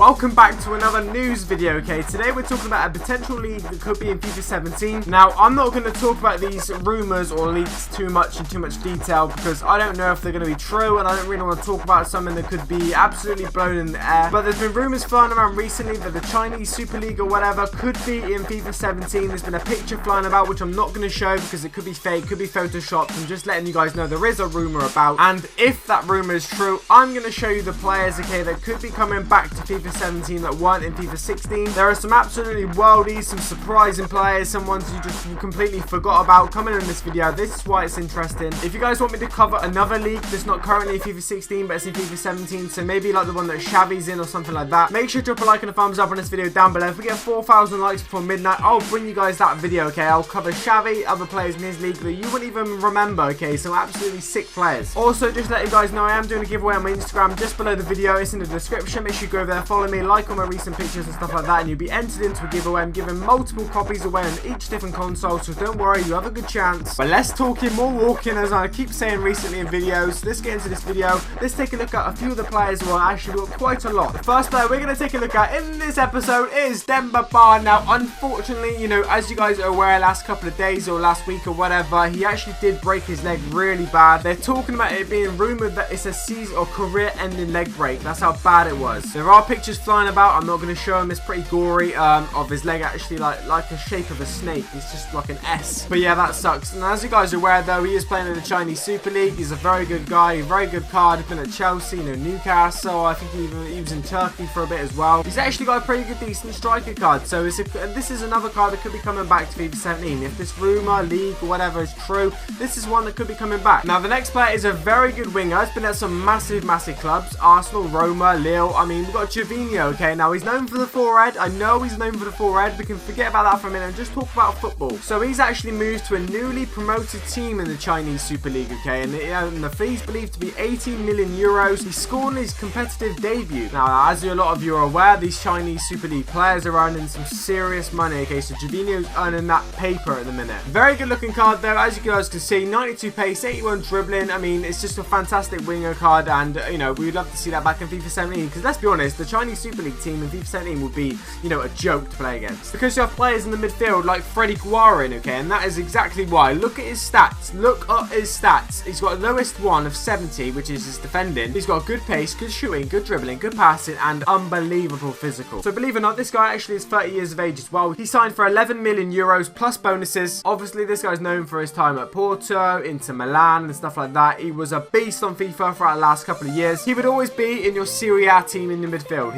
welcome back to another news video. Okay, today we're talking about a potential league that could be in FIFA 17. Now, I'm not going to talk about these rumors or leaks too much in too much detail because I don't know if they're going to be true, and I don't really want to talk about something that could be absolutely blown in the air. But there's been rumors flying around recently that the Chinese Super League or whatever could be in FIFA 17. There's been a picture flying about which I'm not going to show because it could be fake, could be photoshopped. I'm just letting you guys know there is a rumor about, and if that rumor is true, I'm going to show you the players, okay, that could be coming back to FIFA 17 that weren't in FIFA 16. There are some absolutely worldies, some surprising players, some ones you just completely forgot about coming in this video. This is why it's interesting. If you guys want me to cover another league that's not currently in FIFA 16 but it's in FIFA 17, so maybe like the one that Xavi's in or something like that, make sure to drop a like and a thumbs up on this video down below. If we get 4,000 likes before midnight, I'll bring you guys that video, okay? I'll cover Xavi, other players in his league that you wouldn't even remember, okay? Some absolutely sick players. Also, just let you guys know I am doing a giveaway on my Instagram just below the video. It's in the description. Make sure you go over there, follow me, like all my recent pictures and stuff like that, and you'll be entered into a giveaway. I'm giving multiple copies away on each different console, so don't worry, you have a good chance. But less talking, more walking, as I keep saying recently in videos. Let's get into this video. Let's take a look at a few of the players who are actually got quite a lot. The first player we're going to take a look at in this episode is Demba. Now, unfortunately, you know, as you guys are aware, last couple of days or last week or whatever, he actually did break his leg really bad. They're talking about it being rumoured that it's a season or career-ending leg break. That's how bad it was. There are pictures flying about. I'm not going to show him. It's pretty gory. Of his leg actually like the shape of a snake. It's just like an S. But yeah, that sucks. And as you guys are aware, though, he is playing in the Chinese Super League. He's a very good guy, a very good card. He's been at Chelsea, you know, Newcastle. I think he was in Turkey for a bit as well. He's actually got a pretty good, decent striker card. So this is another card that could be coming back to FIFA 17. If this rumour, leak, or whatever is true, this is one that could be coming back. Now, the next player is a very good winger. He's been at some massive clubs. Arsenal, Roma, Lille. I mean, we've got Gervinho, okay? Now, he's known for the forehead. I know he's known for the forehead. We can forget about that for a minute and just talk about football. So, he's actually moved to a newly promoted team in the Chinese Super League, okay? And the fee's believed to be 18 million euros. He scored in his competitive debut. Now, as a lot of you are aware, these Chinese Super League players are earning some serious money, okay? So, Gervinho's earning that paper at the minute. Very good looking card, though. As you guys can see, 92 pace, 81 dribbling. I mean, it's just a fantastic winger card, and, you know, we'd love to see that back in FIFA 17, because let's be honest, the Chinese Super League team in FIFA 17 would be, you know, a joke to play against. Because you have players in the midfield like Fredy, Guarin, okay, and that is exactly why. Look at his stats. Look at his stats. He's got the lowest one of 70, which is his defending. He's got good pace, good shooting, good dribbling, good passing, and unbelievable physical. So believe it or not, this guy actually is 30 years of age as well. He signed for 11 million euros plus bonuses. Obviously, this guy's known for his time at Porto, Inter Milan, and stuff like that. He was a beast on FIFA throughout the last couple of years. He would always be in your Serie A team in the midfield.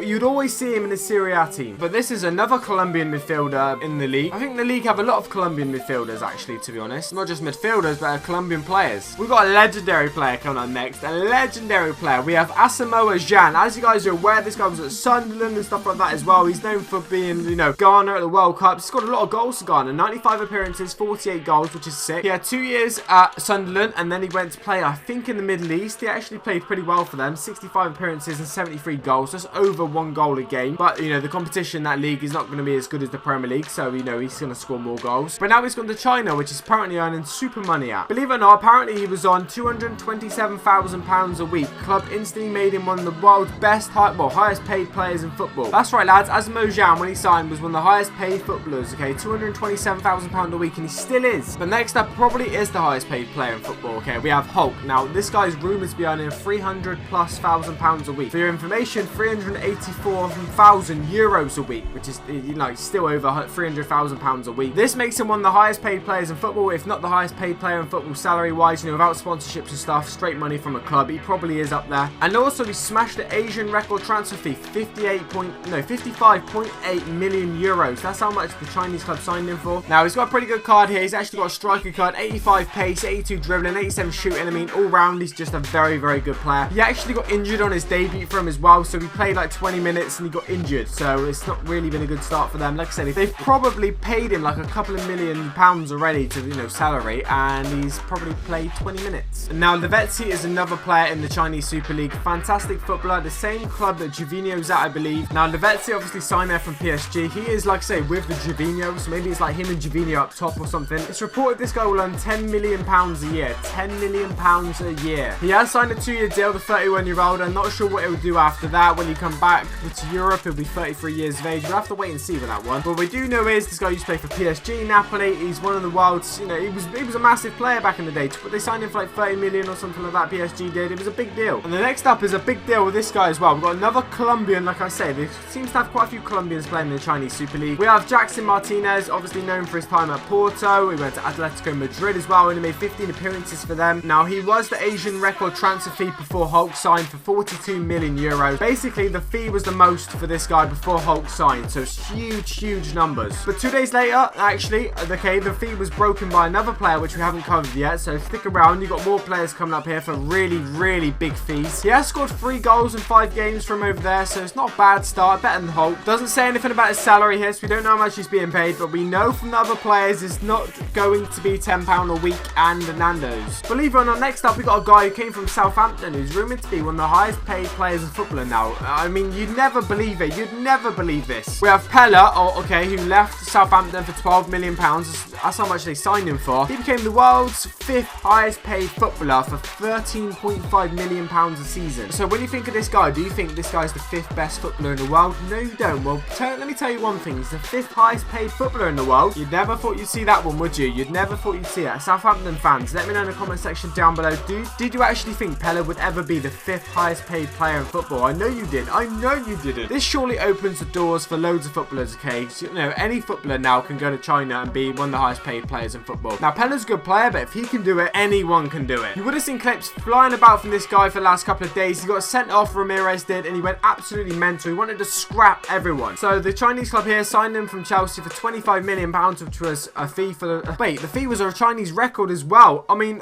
You'd always see him in the Serie A team. But this is another Colombian midfielder in the league. I think the league have a lot of Colombian midfielders, actually, to be honest. Not just midfielders, but Colombian players. We've got a legendary player coming on next. A legendary player. We have Asamoah Gyan. As you guys are aware, this guy was at Sunderland and stuff like that as well. He's known for being, you know, Ghana at the World Cup. He's got a lot of goals for Ghana. 95 appearances, 48 goals, which is sick. He had 2 years at Sunderland, and then he went to play, I think, in the Middle East. He actually played pretty well for them. 65 appearances and 73 goals. Just over 1 goal a game. But, you know, the competition in that league is not going to be as good as the Premier League, so, you know, he's going to score more goals. But now he's gone to China, which is apparently earning super money at. Believe it or not, apparently he was on £227,000 a week. Club instantly made him one of the world's best, highest paid players in football. That's right, lads. Asamoah Gyan, when he signed, was one of the highest paid footballers, okay? £227,000 a week, and he still is. But next up probably is the highest paid player in football, okay? We have Hulk. Now, this guy's rumoured to be earning £300,000+ a week. For your information, 384,000 euros a week, which is, you know, still over £300,000 a week. This makes him one of the highest paid players in football, if not the highest paid player in football salary-wise, you know, without sponsorships and stuff, straight money from a club. He probably is up there. And also, he smashed the Asian record transfer fee, 55.8 million euros. That's how much the Chinese club signed him for. Now, he's got a pretty good card here. He's actually got a striker card, 85 pace, 82 dribbling, 87 shooting. I mean, all round, he's just a very, very good player. He actually got injured on his debut for him as well, so he played like 20 minutes and he got injured. So it's not really been a good start for them. Like I said, they've probably paid him like a couple of £1 million already to, you know, salary, and he's probably played 20 minutes. And now, Lavezzi is another player in the Chinese Super League. Fantastic footballer, the same club that Gervinho's at, I believe. Now, Lavezzi obviously signed there from PSG. He is, like I say, with the Gervinho, so maybe it's like him and Gervinho up top or something. It's reported this guy will earn £10 million a year. £10 million a year. He has signed a 2-year deal, the 31-year-old. I'm not sure what he'll do after that. Will he come back to Europe, he'll be 33 years of age. We'll have to wait and see with that one. But what we do know is this guy used to play for PSG, Napoli. He's one of the world's, you know, he was a massive player back in the day. But they signed him for like 30 million or something like that. PSG did. It was a big deal. And the next up is a big deal with this guy as well. We've got another Colombian, like I say. There seems to have quite a few Colombians playing in the Chinese Super League. We have Jackson Martinez, obviously known for his time at Porto. He went to Atletico Madrid as well, and he made 15 appearances for them. Now, he was the Asian record transfer fee before Hulk signed for 42 million euros. Basically, the fee was the most for this guy before Hulk signed, so it's huge numbers. But 2 days later, actually, okay, the fee was broken by another player, which we haven't covered yet, so stick around. You've got more players coming up here for really big fees. He has scored 3 goals in 5 games from over there, so it's not a bad start, better than Hulk. Doesn't say anything about his salary here, so we don't know how much he's being paid, but we know from the other players it's not going to be £10 a week and Nando's. Believe it or not, next up we got a guy who came from Southampton who's rumoured to be one of the highest paid players in football now. I mean, you'd never believe it. You'd never believe this. We have Pelle, who left Southampton for £12 million. That's how much they signed him for. He became the world's 5th highest paid footballer for £13.5 million a season. So when you think of this guy, do you think this guy's the 5th best footballer in the world? No, you don't. Well, let me tell you one thing. He's the 5th highest paid footballer in the world. You'd never thought you'd see that one, would you? You'd never thought you'd see it. Southampton fans, let me know in the comment section down below. Did you actually think Pelle would ever be the 5th highest paid player in football? I know you did. I know you didn't. This surely opens the doors for loads of footballers, okay? So, you know, any footballer now can go to China and be one of the highest paid players in football. Now, Pelle's a good player, but if he can do it, anyone can do it. You would have seen clips flying about from this guy for the last couple of days. He got sent off, Ramires did, and he went absolutely mental. He wanted to scrap everyone. So the Chinese club here signed him from Chelsea for £25 million, which was a fee for the... Wait, the fee was a Chinese record as well. I mean,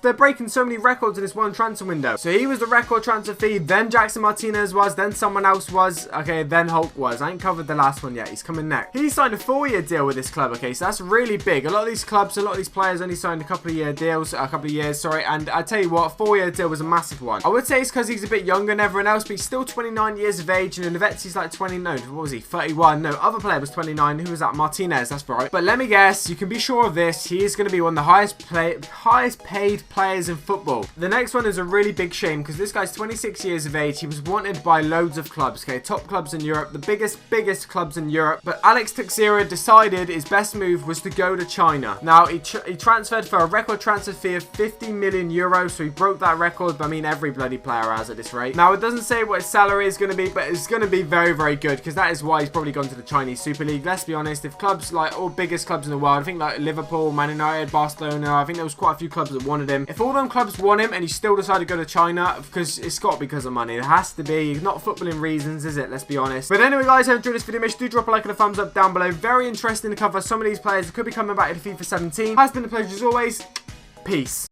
they're breaking so many records in this one transfer window. So he was the record transfer fee, then Jackson Martinez was, then someone else was, okay, then Hulk was. I ain't covered the last one yet. He's coming next. He signed a 4-year deal with this club, okay, so that's really big. A lot of these clubs, a lot of these players only signed a couple of years, sorry, and I tell you what, a 4-year deal was a massive one. I would say it's because he's a bit younger than everyone else, but he's still 29 years of age, and Lavezzi's like 20, no, what was he, 31, no, other player was 29, who was that, Martinez, that's right. But let me guess, you can be sure of this, he is going to be one of the highest paid players in football. The next one is a really big shame, because this guy's 26 years of age, he was wanted by loads of clubs, okay, top clubs in Europe, the biggest clubs in Europe, but Alex Teixeira decided his best move was to go to China. Now, he transferred for a record transfer fee of 50 million euros, so he broke that record, but I mean, every bloody player has at this rate. Now, it doesn't say what his salary is going to be, but it's going to be very good, because that is why he's probably gone to the Chinese Super League. Let's be honest, if clubs, like all biggest clubs in the world, I think like Liverpool, Man United, Barcelona, I think there was quite a few clubs that wanted him. If all them clubs want him, and he still decided to go to China, because it's got to be because of money. It has to be. Not footballing reasons, is it? Let's be honest. But anyway, guys, I hope you enjoyed this video. Make sure to drop a like and a thumbs up down below. Very interesting to cover some of these players that could be coming back to FIFA 17. Has been a pleasure as always. Peace.